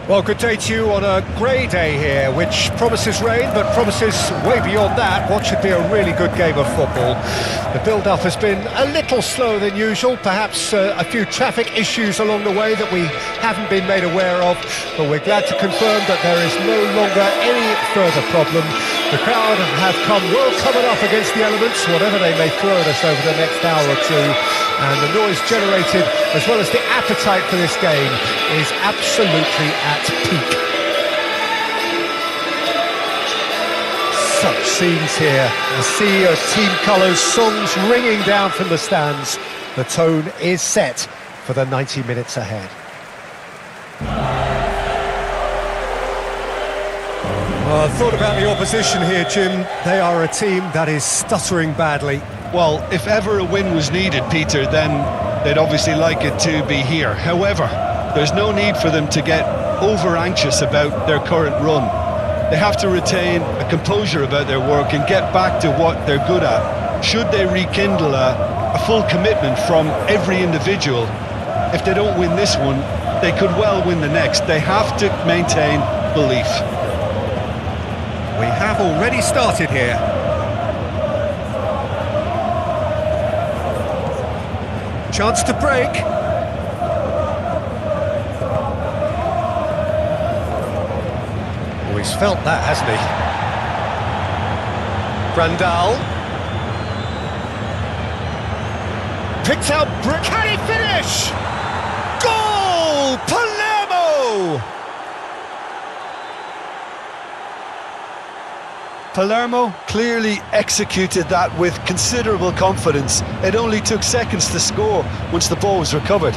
Well, good day to you on a grey day here, which promises rain, but promises way beyond that what should be a really good game of football. The build-up has been a little slower than usual, perhaps a few traffic issues along the way that we haven't been made aware of, but we're glad to confirm that there is no longer any further problem. The crowd have come well covered up against the elements, whatever they may throw at us over the next hour or two, and the noise generated, as well as the appetite for this game, is absolutely at peak. Such scenes here, a sea of team colours, songs ringing down from the stands. The tone is set for the 90 minutes ahead. Well, I thought about the opposition here, Jim. They are a team that is stuttering badly. Well, if ever a win was needed, Peter, then they'd obviously like it to be here. However, there's no need for them to get over-anxious about their current run. They have to retain a composure about their work and get back to what they're good at. Should they rekindle a full commitment from every individual, if they don't win this one, they could well win the next. They have to maintain belief. We have already started here. Chance to break. Oh, he's felt that, hasn't he? Brandal. Picked out. Can he finish? Goal! Palermo! Palermo clearly executed that with considerable confidence. It only took seconds to score once the ball was recovered.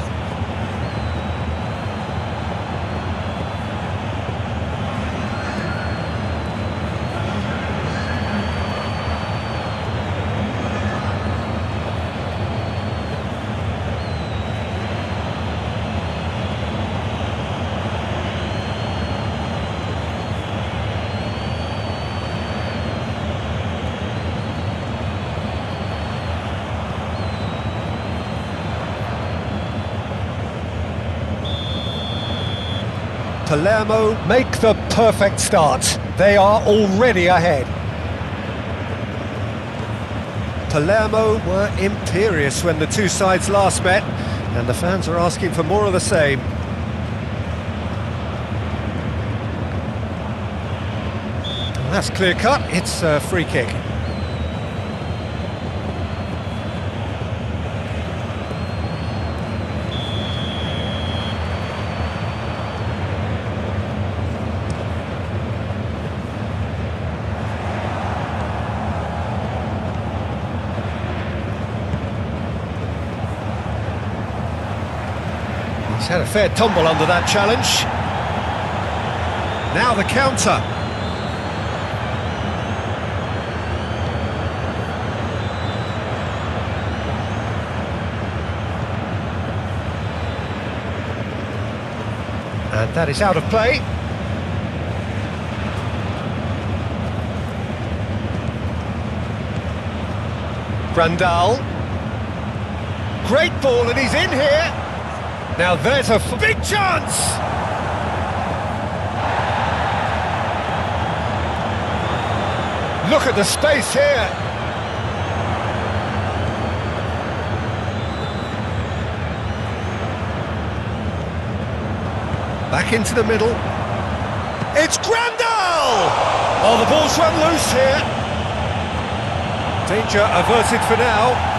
Palermo make the perfect start. They are already ahead. Palermo were imperious when the two sides last met, and the fans are asking for more of the same. That's clear cut, it's a free kick. He's had a fair tumble under that challenge. Now the counter. And that is out of play. Brandal. Great ball, and he's in here. Now there's a big chance! Look at the space here! Back into the middle. It's Grandal! Oh, the ball's run loose here. Danger averted for now.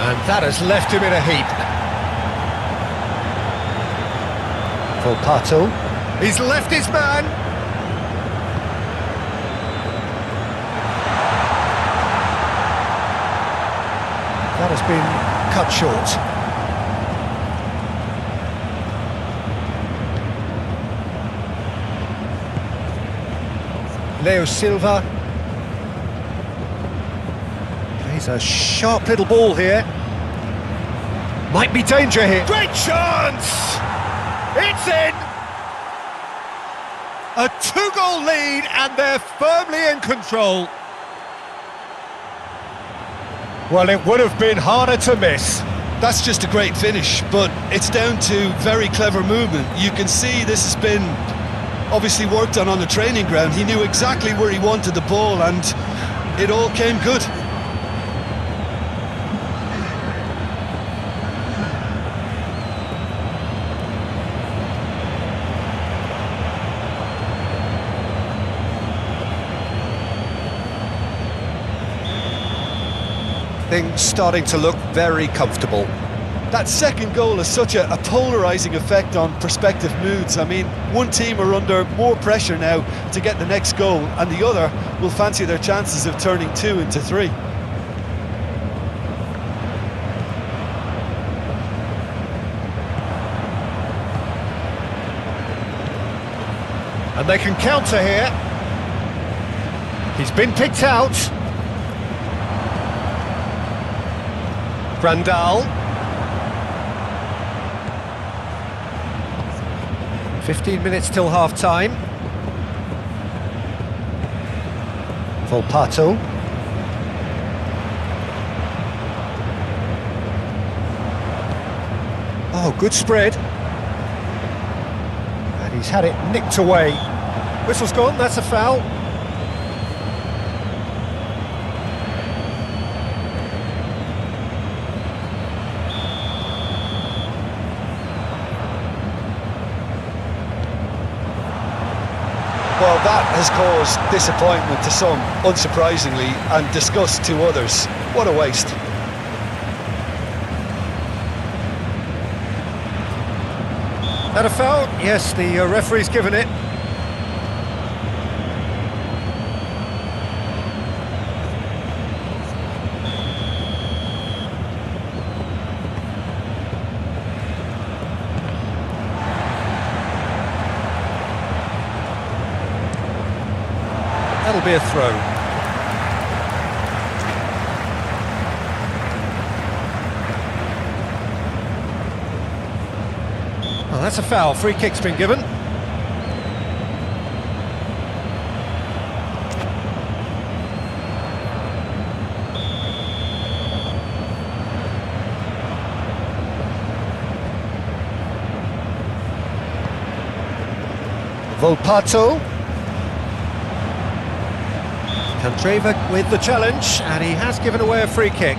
And that has left him in a heap. Volpato. He's left his man. That has been cut short. Leo Silva. Plays a sharp little ball here. Might be danger here. Great chance! It's in! A two-goal lead, and they're firmly in control. Well, it would have been harder to miss. That's just a great finish, but it's down to very clever movement. You can see this has been obviously worked on the training ground. He knew exactly where he wanted the ball, and it all came good. Things starting to look very comfortable. That second goal has such a polarising effect on prospective moods. I mean, one team are under more pressure now to get the next goal, and the other will fancy their chances of turning 2 into 3. And they can counter here. He's been picked out. Grandal. 15 minutes till half-time. Volpato. Oh, good spread. And he's had it nicked away. Whistle's gone, that's a foul. Well, that has caused disappointment to some, unsurprisingly, and disgust to others. What a waste. That a foul? Yes, the referee's given it. That'll be a throw. Oh, that's a foul. Free kick's been given. Volpato. Candreva with the challenge, and he has given away a free kick.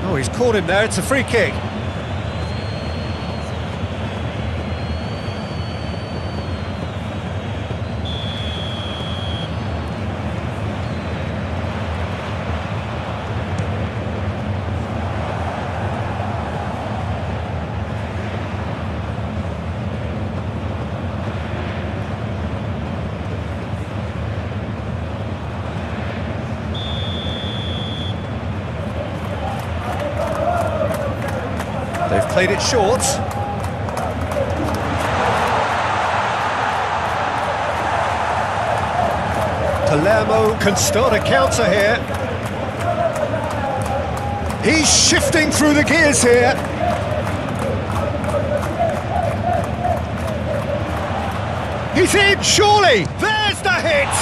Oh, he's caught him there, it's a free kick. They've played it short. Palermo can start a counter here. He's shifting through the gears here. He's in, surely! There's the hit!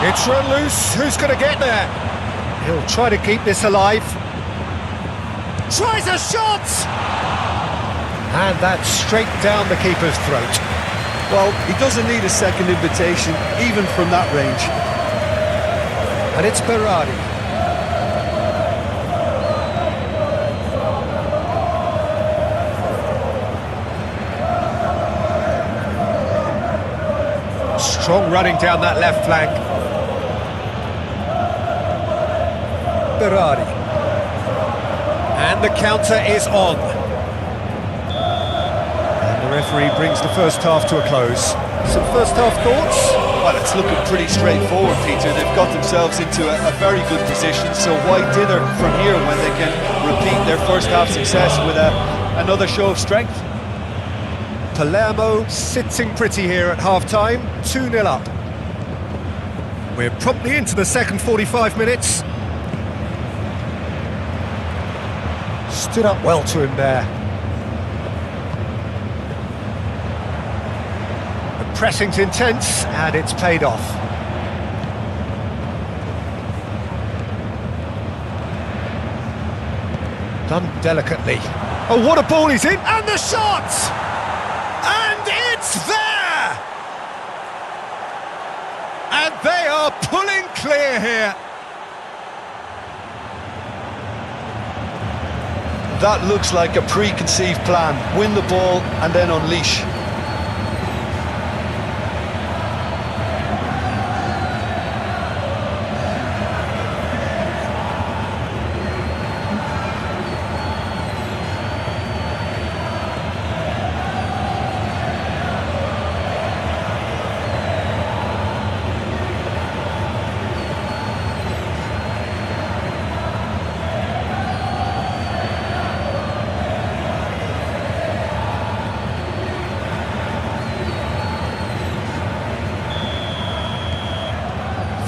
It's run loose, who's going to get there? He'll try to keep this alive. Tries a shot! And that's straight down the keeper's throat. Well, he doesn't need a second invitation, even from that range. And it's Berardi. Strong running down that left flank. Berardi. And the counter is on. The referee brings the first half to a close. Some first half thoughts? Well, it's looking pretty straightforward, Peter. They've got themselves into a very good position, so why dither from here when they can repeat their first half success with another show of strength? Palermo sitting pretty here at half-time, 2-0 up. We're promptly into the second 45 minutes. Stood up well to him there. Pressing's intense, and it's paid off. Done delicately. Oh, what a ball he's in! And the shot! And it's there! And they are pulling clear here. That looks like a preconceived plan. Win the ball and then unleash.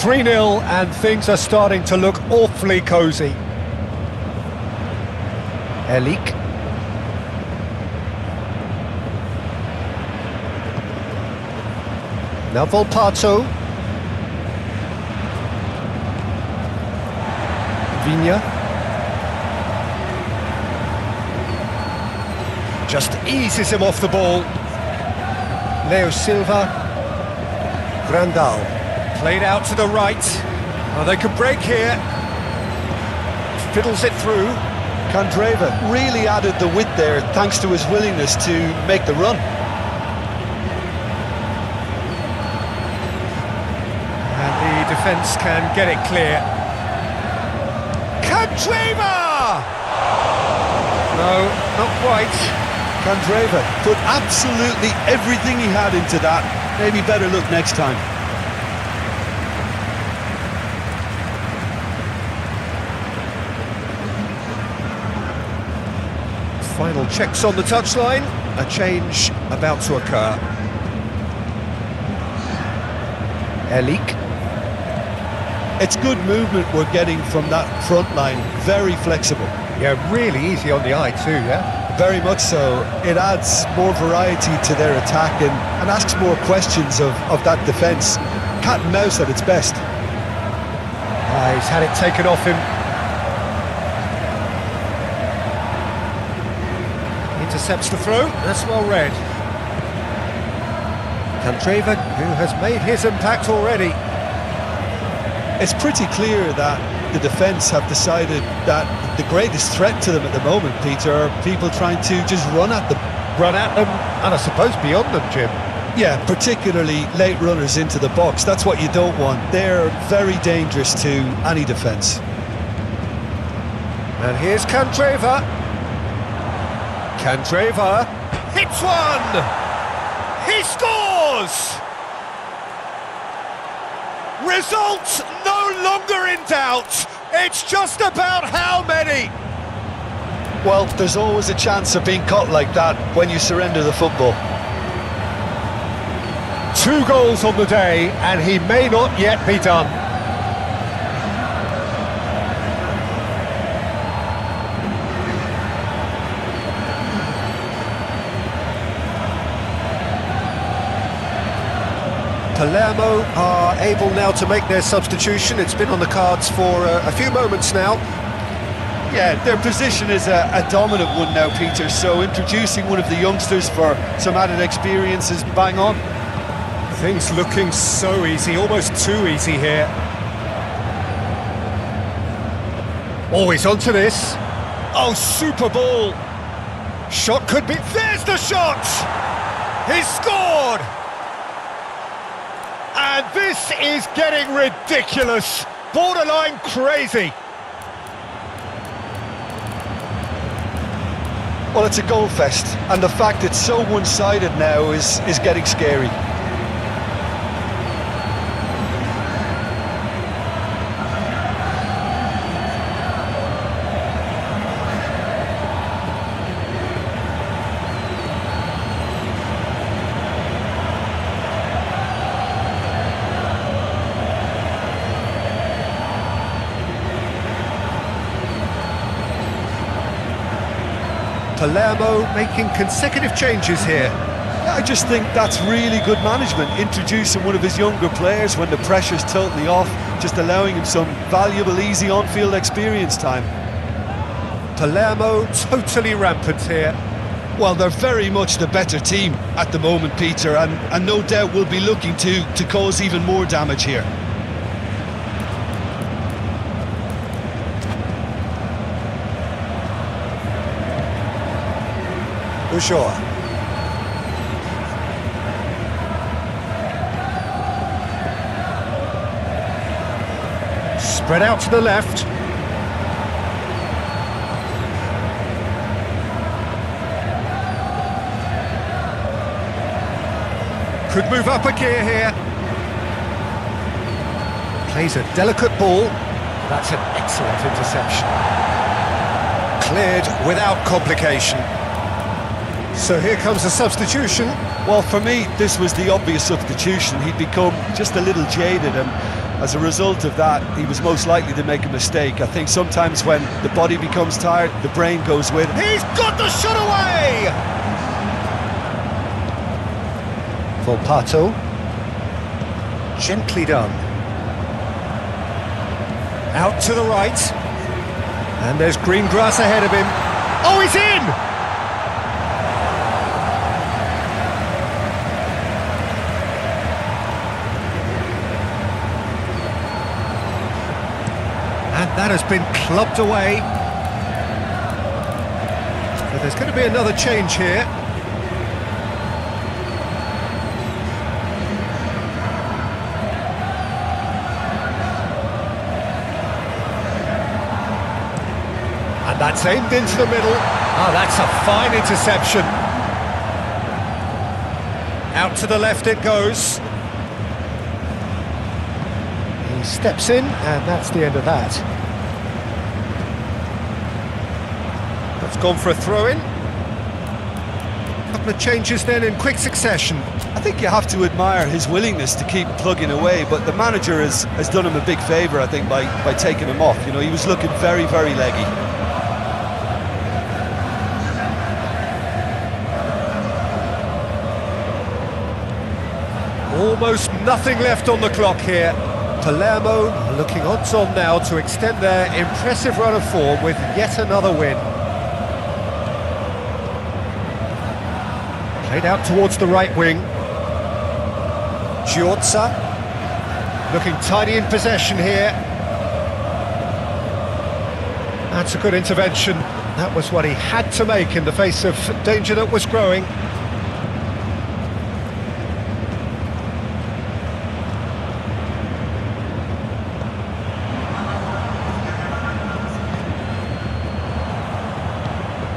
Three-0 and things are starting to look awfully cosy. Elik. Now Volpato. Vigna. Just eases him off the ball. Leo Silva. Grandal. Played out to the right. Oh, they could break here. Fiddles it through. Candreva really added the width there thanks to his willingness to make the run. And the defence can get it clear. Candreva! No, not quite. Candreva put absolutely everything he had into that. Maybe better look next time. Final checks on the touchline. A change about to occur. Elik. It's good movement we're getting from that front line. Very flexible. Yeah, really easy on the eye too, yeah? Very much so. It adds more variety to their attack and asks more questions of that defence. Cat and mouse at its best. He's had it taken off him. Intercepts the throw, that's well read. Candreva, who has made his impact already. It's pretty clear that the defence have decided that the greatest threat to them at the moment, Peter, are people trying to just run at them. Run at them, and I suppose beyond them, Jim. Yeah, particularly late runners into the box. That's what you don't want. They're very dangerous to any defence. And here's Candreva. Candreva hits one! He scores! Result no longer in doubt. It's just about how many. Well, there's always a chance of being caught like that when you surrender the football. 2 goals on the day, and he may not yet be done. Palermo are able now to make their substitution. It's been on the cards for a few moments now. Yeah, their position is a dominant one now, Peter, so introducing one of the youngsters for some added experience is bang on. Things looking so easy, almost too easy here. Oh, he's onto this. Oh, super ball. Shot could be... There's the shot! He's scored! And this is getting ridiculous, borderline crazy. Well, it's a goal fest, and the fact it's so one-sided now is getting scary. Palermo making consecutive changes here. I just think that's really good management, introducing one of his younger players when the pressure's totally off, just allowing him some valuable, easy on-field experience time. Palermo totally rampant here. Well, they're very much the better team at the moment, Peter, and no doubt will be looking to cause even more damage here. Ulloa. Spread out to the left. Could move up a gear here. Plays a delicate ball. That's an excellent interception. Cleared without complication. So here comes a substitution. Well, for me, this was the obvious substitution. He'd become just a little jaded, and as a result of that, he was most likely to make a mistake. I think sometimes when the body becomes tired, the brain goes with it. He's got the shot away! Volpato. Gently done. Out to the right. And there's green grass ahead of him. Oh, he's in! And that has been clubbed away. So there's going to be another change here. And that's aimed into the middle. Oh, that's a fine interception. Out to the left it goes. He steps in, and that's the end of that. That's gone for a throw-in. Couple of changes then in quick succession. I think you have to admire his willingness to keep plugging away, but the manager has done him a big favour, I think, by taking him off. You know, he was looking very, very leggy. Almost nothing left on the clock here. Palermo looking odds-on now to extend their impressive run of form with yet another win. Played out towards the right wing. Giorza looking tidy in possession here. That's a good intervention. That was what he had to make in the face of danger that was growing.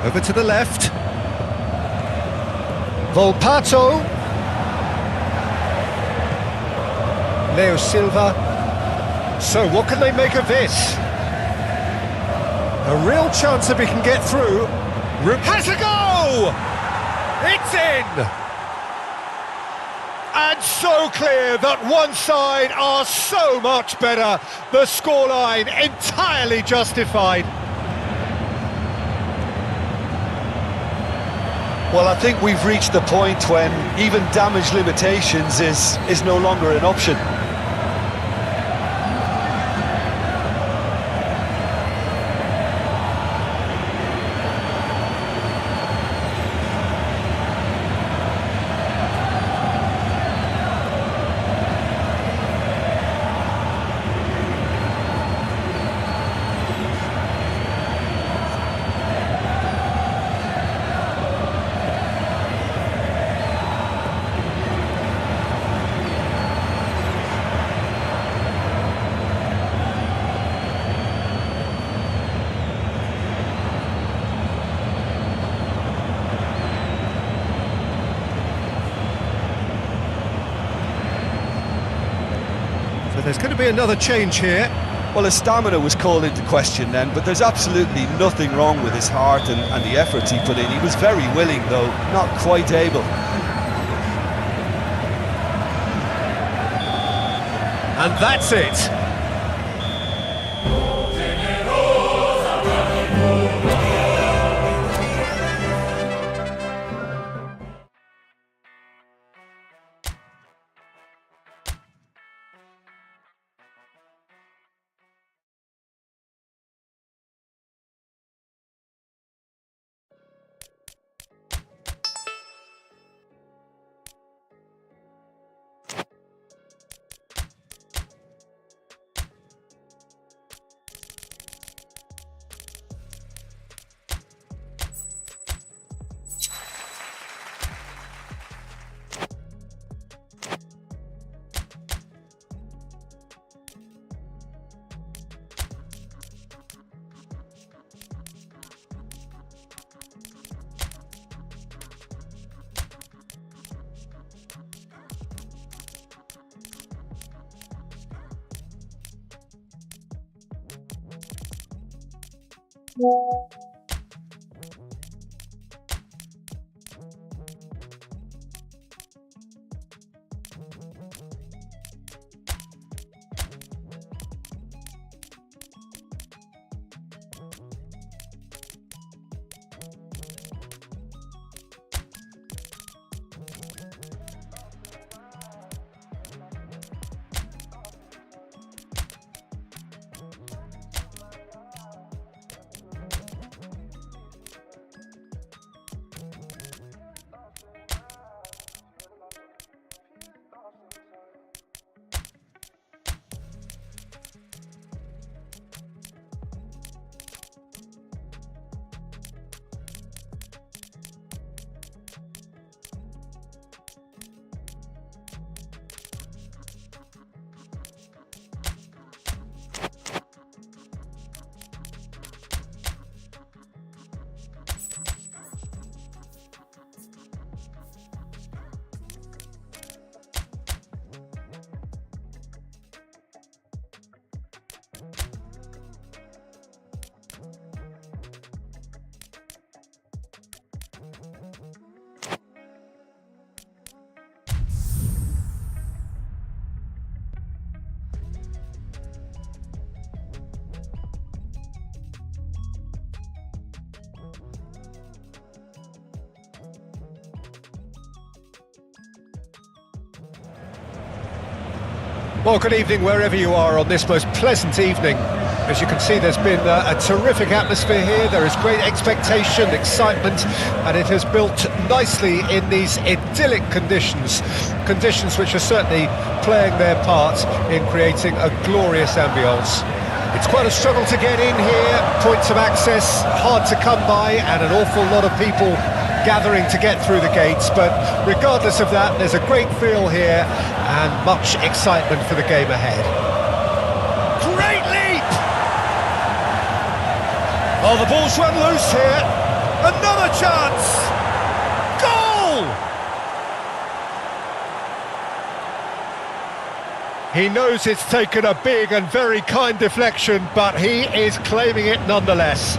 Over to the left. Volpato. Leo Silva. So what can they make of this? A real chance if he can get through. Has a go! It's in! And so clear that one side are so much better. The scoreline entirely justified. Well, I think we've reached the point when even damage limitations is no longer an option. So there's going to be another change here. Well, his stamina was called into question then, but there's absolutely nothing wrong with his heart and the efforts he put in. He was very willing, though, not quite able. And that's it. Well, good evening wherever you are on this most pleasant evening. As you can see, there's been a terrific atmosphere here. There is great expectation, excitement, and it has built nicely in these idyllic conditions. Conditions which are certainly playing their part in creating a glorious ambience. It's quite a struggle to get in here, points of access hard to come by, and an awful lot of people gathering to get through the gates, but regardless of that, there's a great feel here and much excitement for the game ahead. Great leap! Oh, the ball's run loose here. Another chance! Goal! He knows it's taken a big and very kind deflection, but he is claiming it nonetheless.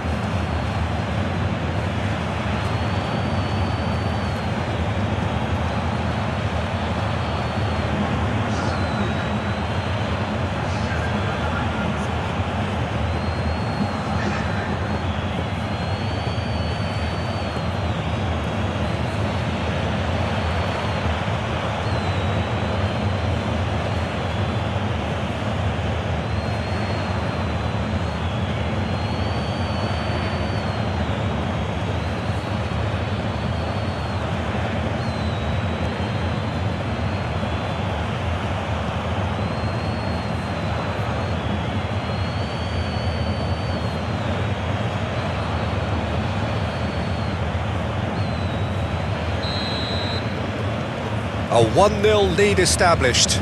A 1-0 lead established.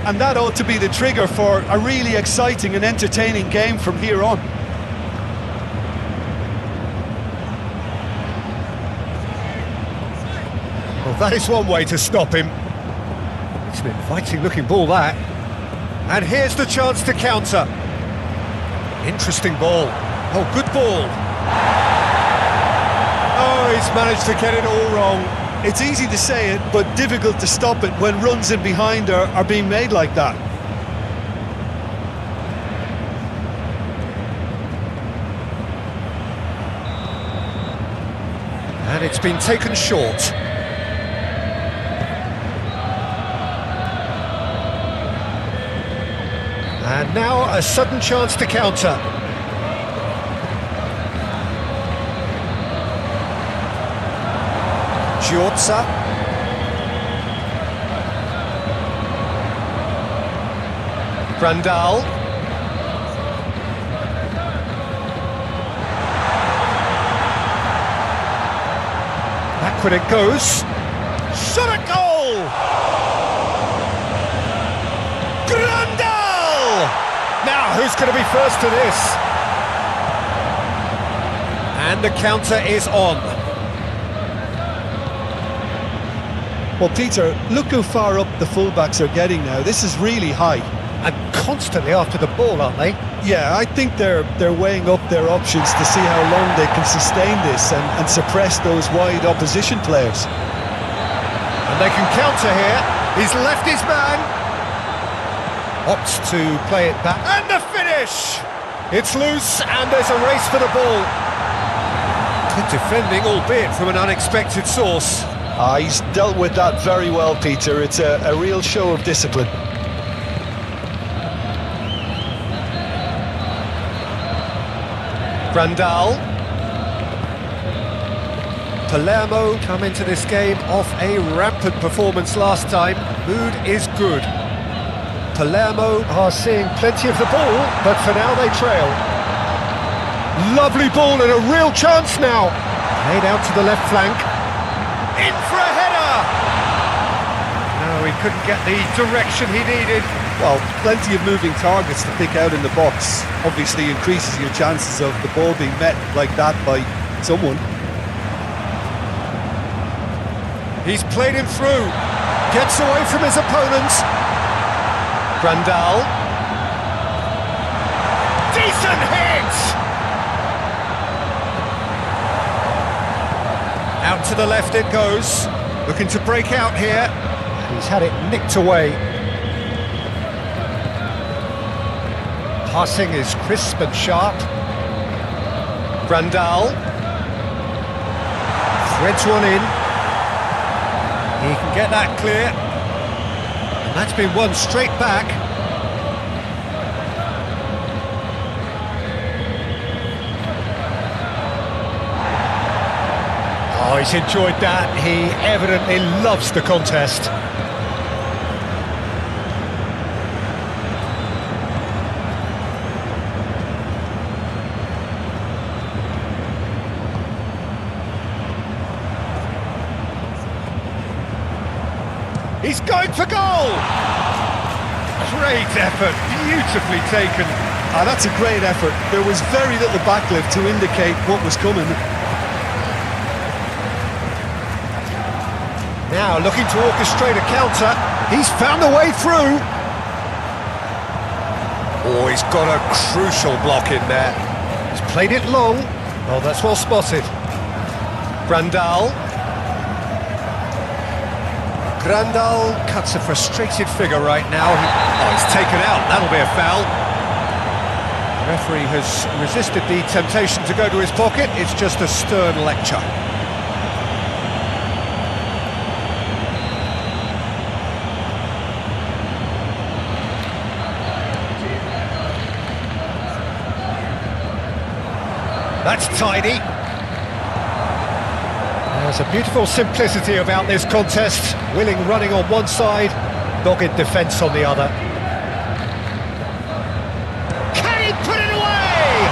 And that ought to be the trigger for a really exciting and entertaining game from here on. Well, that is one way to stop him. It's an inviting looking ball, that. And here's the chance to counter. Interesting ball. Oh, good ball. Oh, he's managed to get it all wrong. It's easy to say it, but difficult to stop it when runs in behind are being made like that. And it's been taken short. And now a sudden chance to counter. Giorza. Grandal. Backward it goes. Shot at goal! Grandal! Now, who's going to be first to this? And the counter is on. Well, Peter, look how far up the fullbacks are getting now. This is really high. And constantly after the ball, aren't they? Yeah, I think they're weighing up their options to see how long they can sustain this and suppress those wide opposition players. And they can counter here. He's left his man. Opts to play it back. And the finish! It's loose and there's a race for the ball. Good defending, albeit from an unexpected source. He's dealt with that very well, Peter. It's a real show of discipline. Grandal. Palermo come into this game off a rampant performance last time. Mood is good. Palermo are seeing plenty of the ball, but for now they trail. Lovely ball and a real chance now. Played out to the left flank. In for a header! No, he couldn't get the direction he needed. Well, plenty of moving targets to pick out in the box. Obviously increases your chances of the ball being met like that by someone. He's played him through. Gets away from his opponents. Grandal. Decent hit! Out to the left it goes. Looking to break out here. He's had it nicked away. Passing is crisp and sharp. Grandal. Threads one in. He can get that clear. And that's been won straight back. Oh, he's enjoyed that. He evidently loves the contest. He's going for goal! Great effort, beautifully taken. That's a great effort. There was very little backlift to indicate what was coming. Now looking to orchestrate a counter. He's found a way through. Oh, he's got a crucial block in there. He's played it long. Oh, that's well spotted. Grandal. Grandal cuts a frustrated figure right now. Oh, he's taken out. That'll be a foul. The referee has resisted the temptation to go to his pocket. It's just a stern lecture. That's tidy. There's a beautiful simplicity about this contest. Willing running on one side, dogged defence on the other. Can he put it away?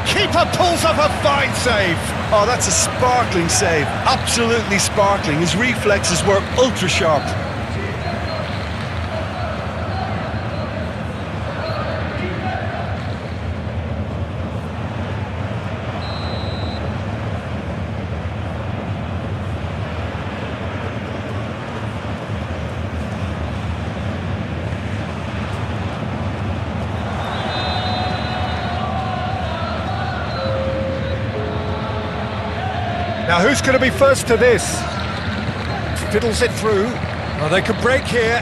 Keeper pulls up a fine save. Oh, that's a sparkling save. Absolutely sparkling. His reflexes were ultra sharp. Now who's going to be first to this? Fiddles it through. Oh, they could break here.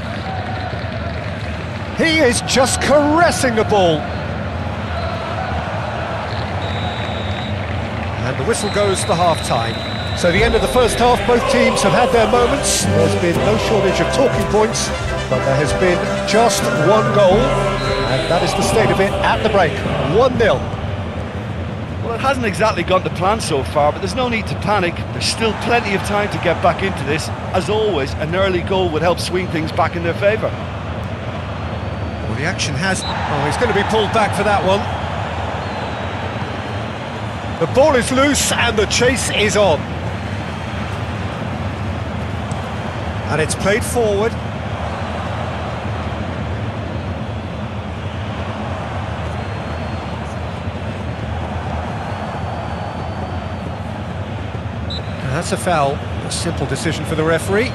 He is just caressing the ball. And the whistle goes for half-time. So the end of the first half, both teams have had their moments. There's been no shortage of talking points, but there has been just one goal, and that is the state of it at the break. 1-0. Well, it hasn't exactly gone to plan so far, but there's no need to panic. There's still plenty of time to get back into this. As always, an early goal would help swing things back in their favour. Well, the action has... Oh, he's going to be pulled back for that one. The ball is loose and the chase is on. And it's played forward. That's a foul. A simple decision for the referee.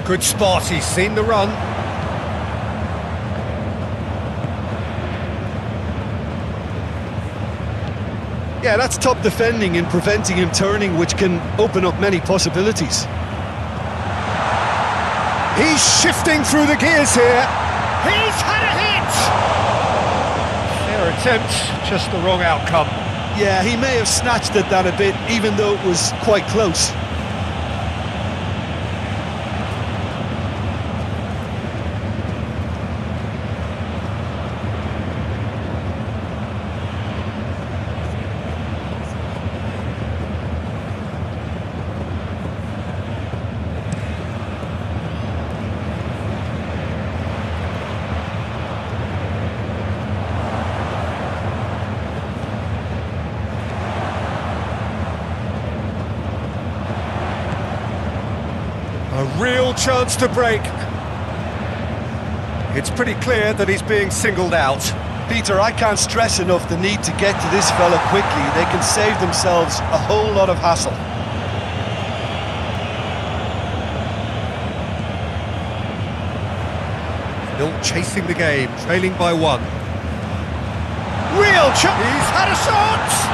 Good spot, he's seen the run. Yeah, that's top defending and preventing him turning, which can open up many possibilities. He's shifting through the gears here. He's had a hit! Fair attempt, just the wrong outcome. Yeah, he may have snatched at that a bit, even though it was quite close. A real chance to break. It's pretty clear that he's being singled out. Peter, I can't stress enough the need to get to this fella quickly. They can save themselves a whole lot of hassle. Still chasing the game, trailing by one. Real chance! He's had a shot!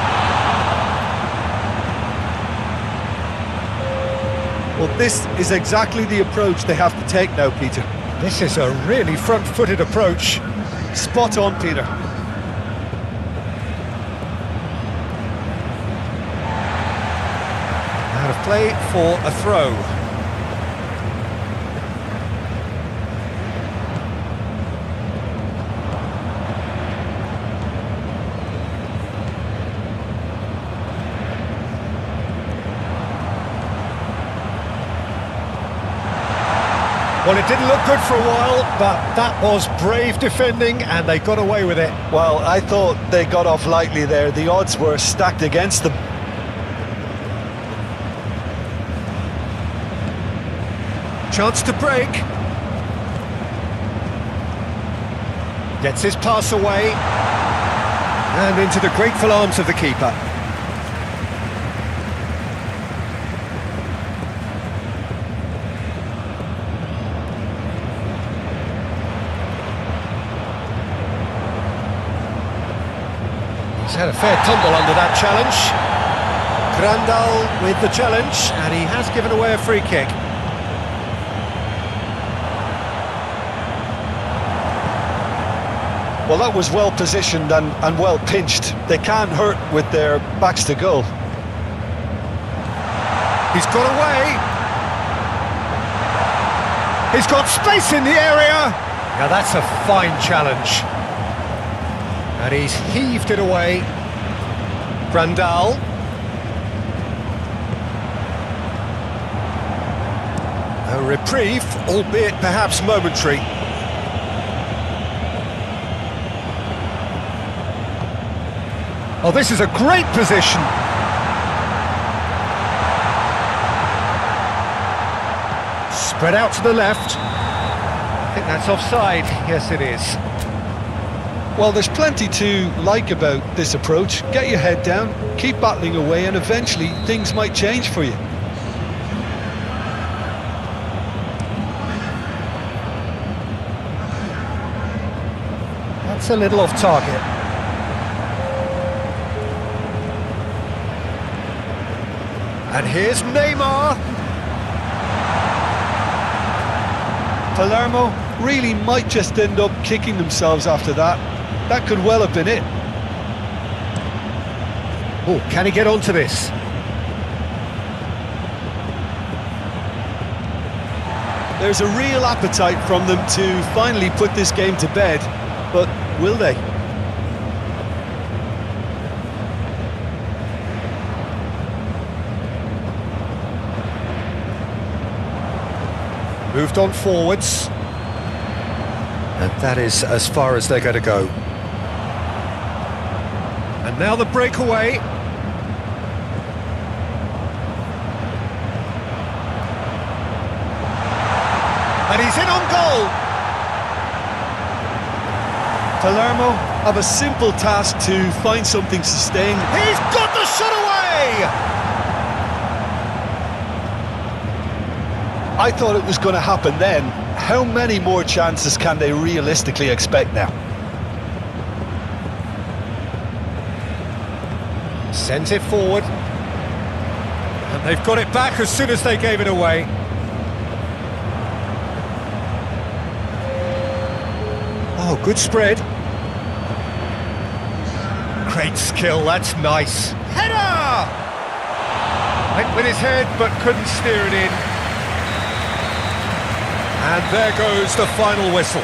Well, this is exactly the approach they have to take now, Peter. This is a really front-footed approach. Spot on, Peter. Out of play for a throw. Well, it didn't look good for a while, but that was brave defending and they got away with it. Well, I thought they got off lightly there. The odds were stacked against them. Chance to break. Gets his pass away. And into the grateful arms of the keeper. He's had a fair tumble under that challenge. Grandal with the challenge, and he has given away a free kick. Well, that was well positioned and well pinched. They can't hurt with their backs to goal. He's got away. He's got space in the area. Now that's a fine challenge. And he's heaved it away. Grandal. A reprieve, albeit perhaps momentary. Oh, this is a great position. Spread out to the left. I think that's offside. Yes, it is. Well, there's plenty to like about this approach. Get your head down, keep battling away, and eventually things might change for you. That's a little off target. And here's Neymar. Palermo really might just end up kicking themselves after that. That could well have been it. Oh, can he get onto this? There's a real appetite from them to finally put this game to bed, but will they? Moved on forwards. And that is as far as they're going to go. And now the breakaway. And he's in on goal. Palermo have a simple task to find something sustained. He's got the shot away! I thought it was going to happen then. How many more chances can they realistically expect now? Sends it forward. And they've got it back as soon as they gave it away. Oh, good spread. Great skill, that's nice. Header! Went with his head, but couldn't steer it in. And there goes the final whistle.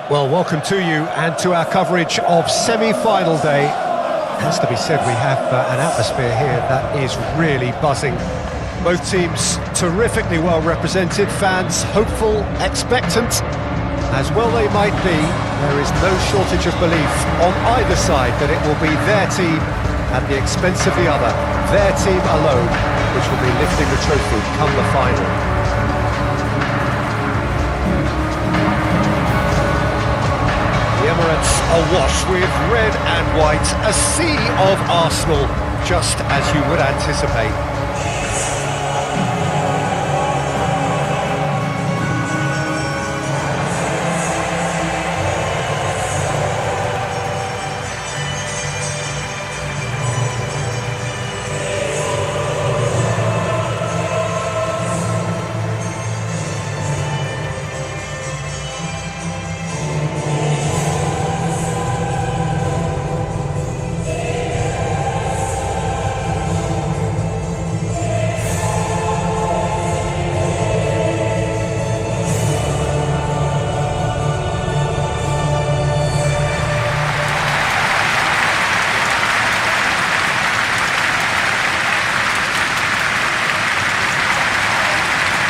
Well, welcome to you and to our coverage of semi-final day. Has to be said, we have an atmosphere here that is really buzzing. Both teams terrifically well represented, fans hopeful, expectant. As well they might be, there is no shortage of belief on either side that it will be their team at the expense of the other, their team alone, which will be lifting the trophy come the final. The Emirates awash with red and white, a sea of Arsenal, just as you would anticipate.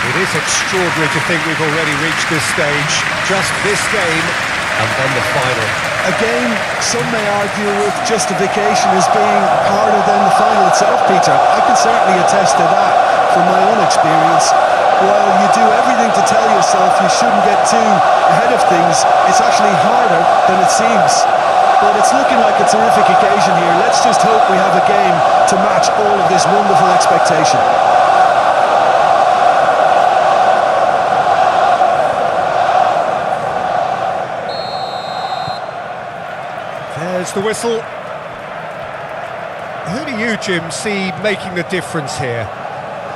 It is extraordinary to think we've already reached this stage, just this game, and then the final. A game some may argue with justification as being harder than the final itself, Peter. I can certainly attest to that from my own experience. While you do everything to tell yourself you shouldn't get too ahead of things, it's actually harder than it seems. But it's looking like a terrific occasion here. Let's just hope we have a game to match all of this wonderful expectation. There's the whistle. Who do you, Jim, see making the difference here?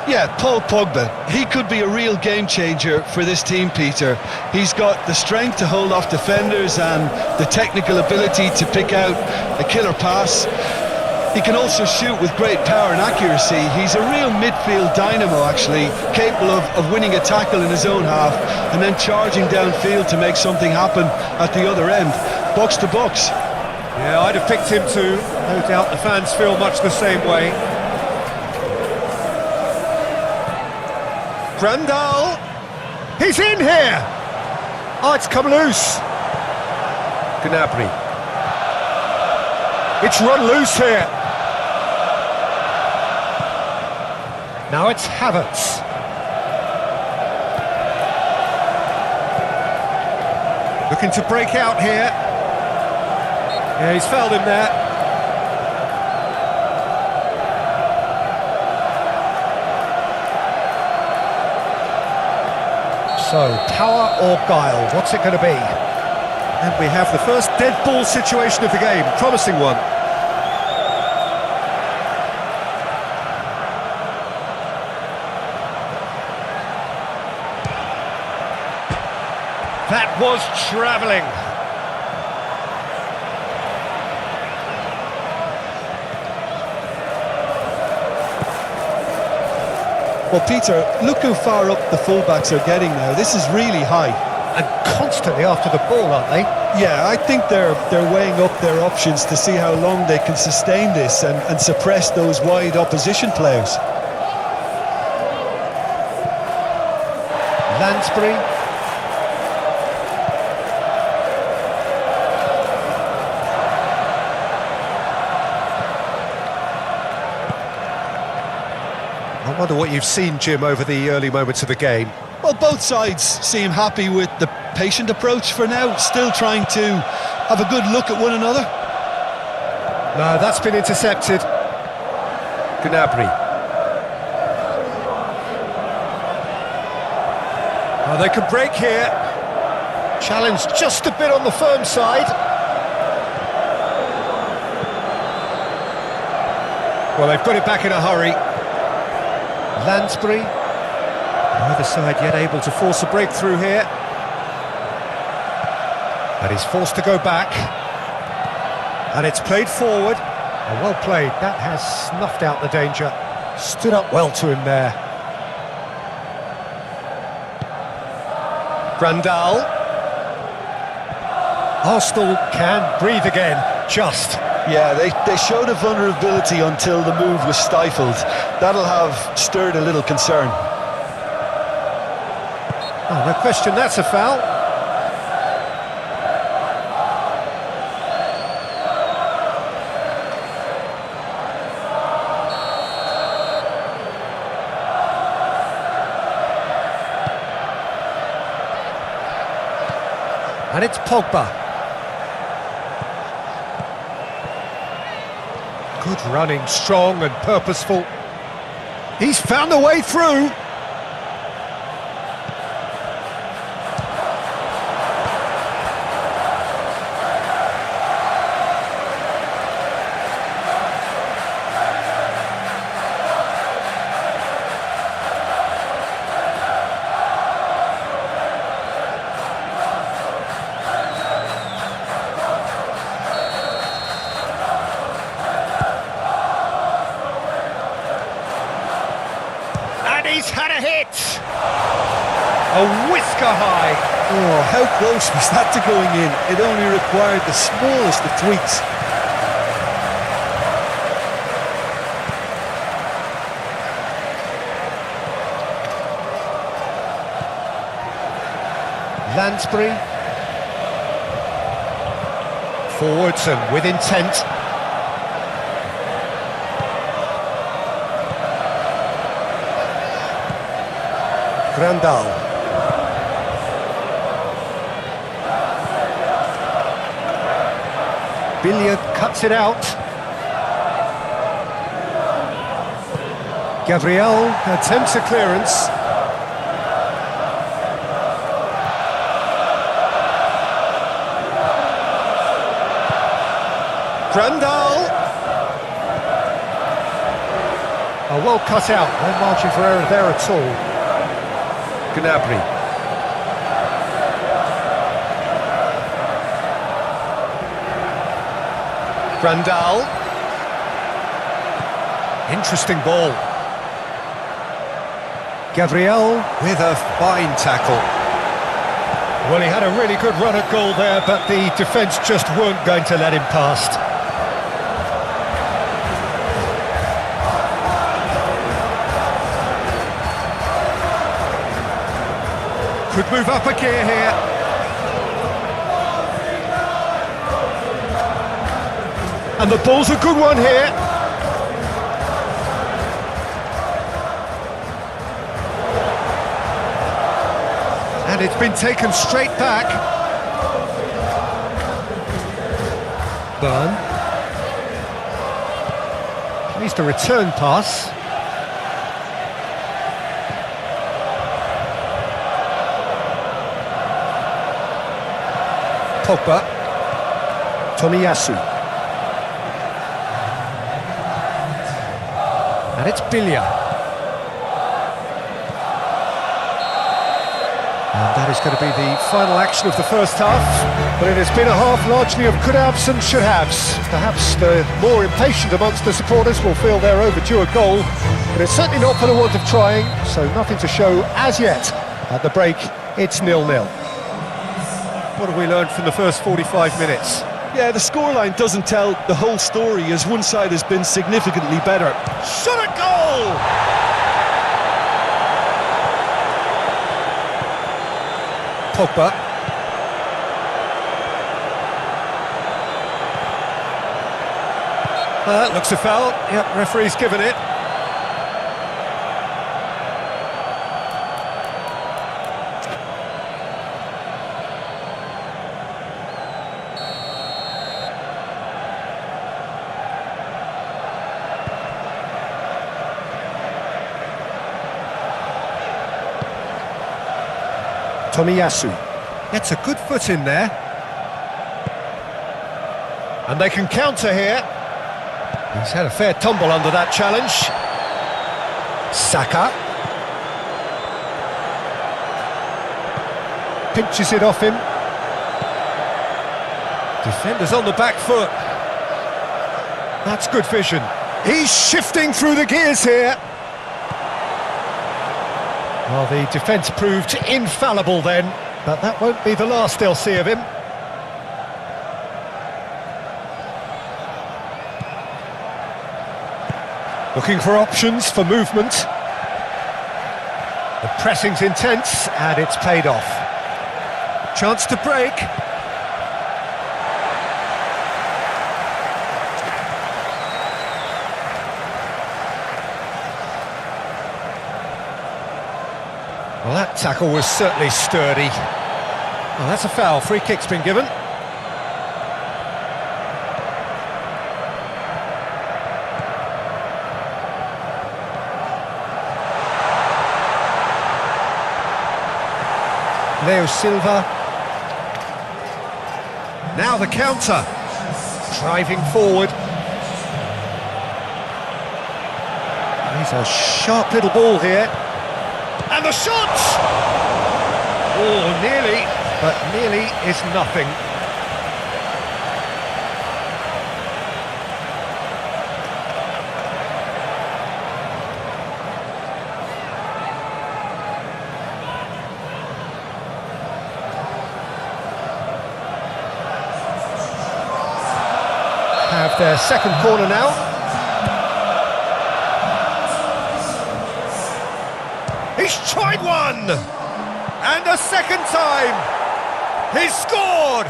Yeah, Paul Pogba. He could be a real game changer for this team, Peter. He's got the strength to hold off defenders and the technical ability to pick out a killer pass. He can also shoot with great power and accuracy. He's a real midfield dynamo, actually, capable of winning a tackle in his own half and then charging downfield to make something happen at the other end. Box to box. Yeah, I'd have picked him too. No doubt the fans feel much the same way. Grandal! He's in here! Oh, it's come loose. Gnabry. It's run loose here. Now it's Havertz. Looking to break out here. Yeah, he's fouled him there. So, power or guile, what's it going to be? And we have the first dead ball situation of the game, promising one. That was travelling. Well, Peter, look how far up the fullbacks are getting now. This is really high. And constantly after the ball, aren't they? Yeah, I think they're weighing up their options to see how long they can sustain this and suppress those wide opposition players. Lansbury. I wonder what you've seen, Jim, over the early moments of the game. Well, both sides seem happy with the patient approach for now, still trying to have a good look at one another. No, that's been intercepted. Gnabry. Oh, they can break here. Challenge just a bit on the firm side. Well, they've got it back in a hurry. Lansbury, either side yet able to force a breakthrough here. But he's forced to go back. And it's played forward. Oh, well played, that has snuffed out the danger. Stood up well to him there. Grandal. Arsenal can breathe again, just. Yeah, they showed a vulnerability until the move was stifled. That'll have stirred a little concern. Oh, no question, that's a foul. And it's Pogba. Good running, strong and purposeful. He's found a way through. He's had a hit! A whisker high! Oh, how close was that to going in? It only required the smallest of tweaks. Lansbury. Forwards and with intent. Grandal. Billiard cuts it out. Gabriel attempts a clearance. Grandal. Oh, well cut out. No margin for error there at all. Gnabry. Grandal. Interesting ball. Gabriel with a fine tackle. Well, he had a really good run at goal there, but the defence just weren't going to let him past. Could move up a gear here. And the ball's a good one here. And it's been taken straight back. Burn. Needs to return pass. Pogba. Tomiyasu. And it's Billia. And that is going to be the final action of the first half. But it has been a half largely of could-haves and should-haves. Perhaps the more impatient amongst the supporters will feel they're overdue a goal. But it's certainly not for the want of trying, so nothing to show as yet. At the break, it's 0-0. What have we learned from the first 45 minutes? Yeah, the scoreline doesn't tell the whole story, as one side has been significantly better. Shot a goal! Pogba. That looks a foul. Yep, referee's given it. Tomiyasu gets a good foot in there. And they can counter here. He's had a fair tumble under that challenge. Saka. Pinches it off him. Defenders on the back foot. That's good vision. He's shifting through the gears here. Well, the defence proved infallible then, but that won't be the last they'll see of him. Looking for options for movement. The pressing's intense and it's paid off. Chance to break. Well, that tackle was certainly sturdy. Well, that's a foul. Free kick's been given. Leo Silva. Now the counter. Driving forward. He's a sharp little ball here. And the shot! Oh, nearly, but nearly is nothing. Have their second corner now. He's tried one! And a second time! He's scored!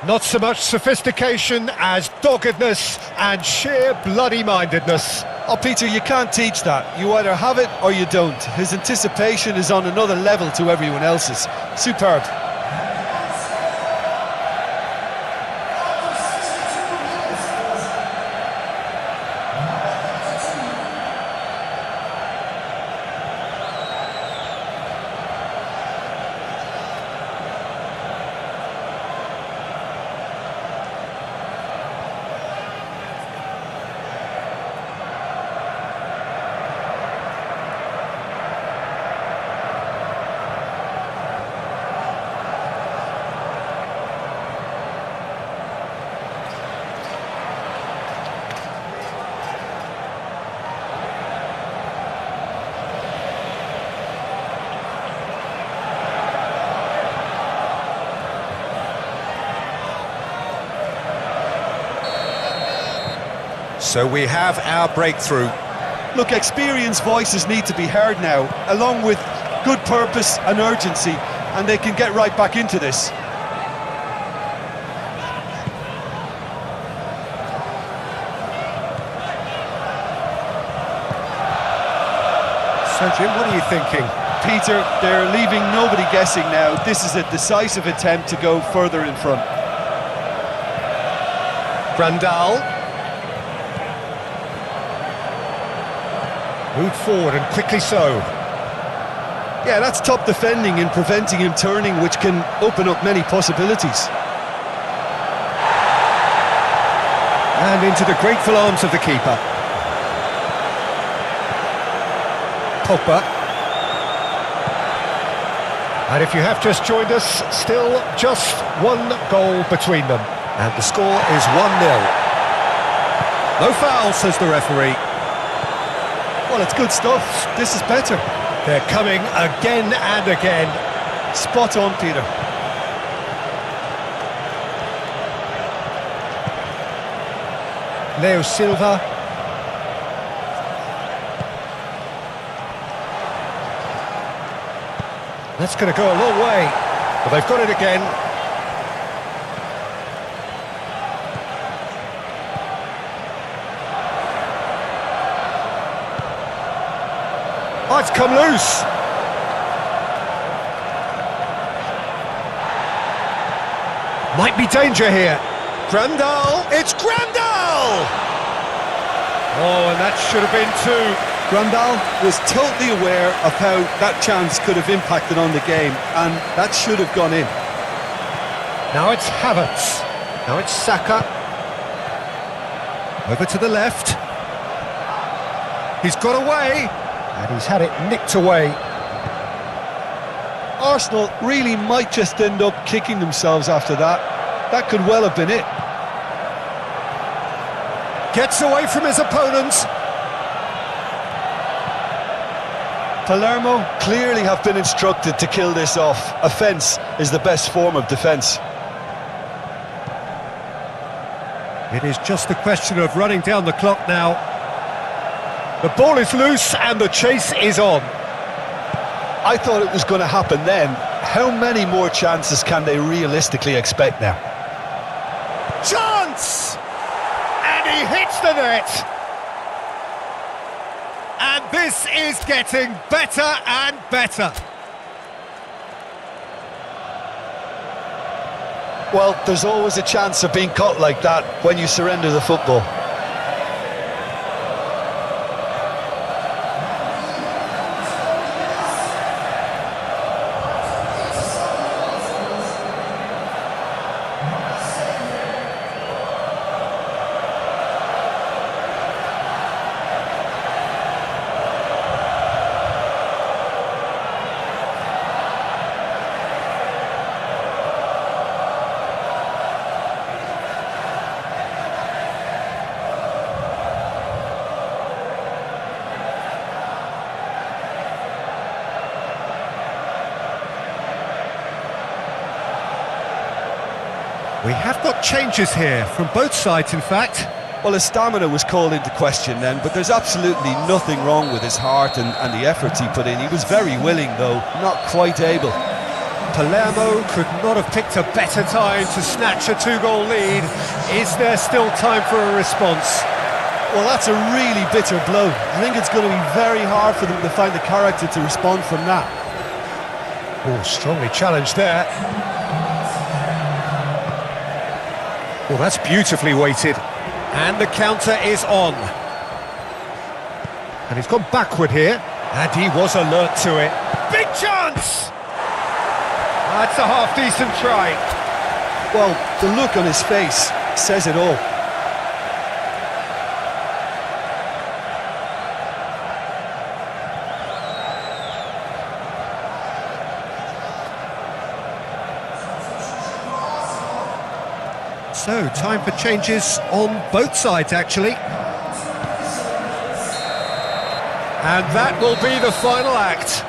Not so much sophistication as doggedness and sheer bloody-mindedness. Oh, Peter, you can't teach that. You either have it or you don't. His anticipation is on another level to everyone else's. Superb. So we have our breakthrough. Look, experienced voices need to be heard now, along with good purpose and urgency, and they can get right back into this. So, Jim, what are you thinking? Peter, they're leaving nobody guessing now. This is a decisive attempt to go further in front. Brandal. Moved forward and quickly so. Yeah, that's top defending and preventing him turning, which can open up many possibilities. And into the grateful arms of the keeper. Pogba. And if you have just joined us, still just one goal between them. And the score is 1-0. No foul, says the referee. Well, it's good stuff. This is better. They're coming again and again. Spot on, Peter. Leo Silva. That's going to go a long way. But they've got it again. Oh, it's come loose. Might be danger here. Grandal, it's Grandal! Oh, and that should have been two. Grandal was totally aware of how that chance could have impacted on the game, and that should have gone in. Now it's Havertz. Now it's Saka. Over to the left. He's got away. And he's had it nicked away. Arsenal really might just end up kicking themselves after that. That could well have been it. Gets away from his opponents. Palermo clearly have been instructed to kill this off. Offence is the best form of defence. It is just a question of running down the clock now. The ball is loose and the chase is on. I thought it was going to happen then. How many more chances can they realistically expect now? Chance! And he hits the net! And this is getting better and better. Well, there's always a chance of being caught like that when you surrender the football. We have got changes here, from both sides in fact. Well, his stamina was called into question then, but there's absolutely nothing wrong with his heart and the efforts he put in. He was very willing, though, not quite able. Palermo could not have picked a better time to snatch a two-goal lead. Is there still time for a response? Well, that's a really bitter blow. I think it's going to be very hard for them to find the character to respond from that. Oh, strongly challenged there. Well, that's beautifully weighted. And the counter is on. And he's gone backward here. And he was alert to it. Big chance! That's a half-decent try. Well, the look on his face says it all. So, time for changes on both sides, actually. And that will be the final act.